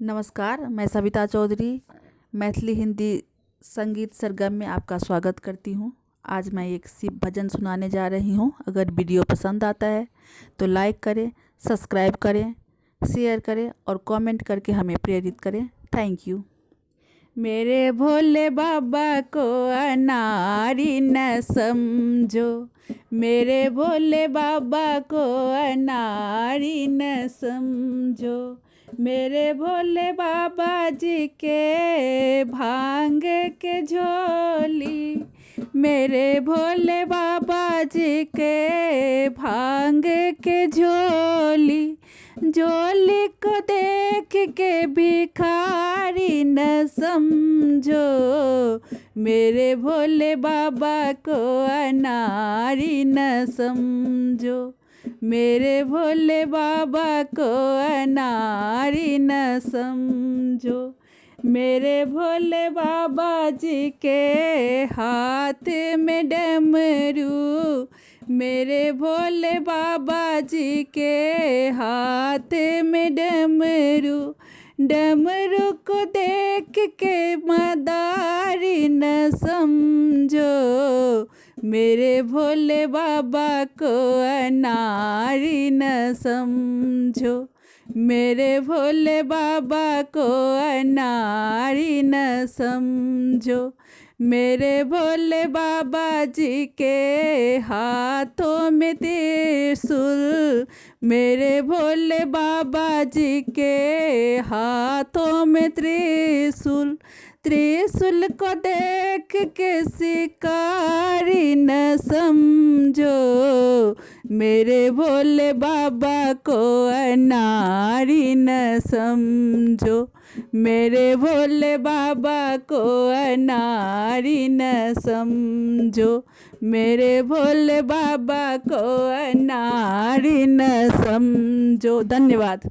नमस्कार, मैं सविता चौधरी मैथिली हिंदी संगीत सरगम में आपका स्वागत करती हूँ। आज मैं एक शिव भजन सुनाने जा रही हूँ। अगर वीडियो पसंद आता है तो लाइक करें, सब्सक्राइब करें, शेयर करें और कमेंट करके हमें प्रेरित करें। Thank you. मेरे भोले बाबा को अनारी न समझो, मेरे भोले बाबा को अनारी न समझो। मेरे भोले बाबा जी के भांग के झोली, मेरे भोले बाबा जी के भांग के झोली, झोली को देख के भिखारी न समझो। मेरे भोले बाबा को अनारी न समझो, मेरे भोले बाबा को अनारी न समझो। मेरे भोले बाबा जी के हाथ में डमरू, मेरे भोले बाबा जी के हाथ में डमरू, डमरू को देख के मदारी न समझो। मेरे भोले बाबा को अनारी न समझो, मेरे भोले बाबा को अनारी न समझो। मेरे भोले बाबा जी के हाथों में त्रिशूल, मेरे भोले बाबा जी के हाथों में त्रिशूल, त्रिशूल को देख के शिकारी न समझो। मेरे भोले बाबा को अनारी न समझो, मेरे भोले बाबा को अनारी न समझो। मेरे भोले बाबा को अनारी न समझो। धन्यवाद।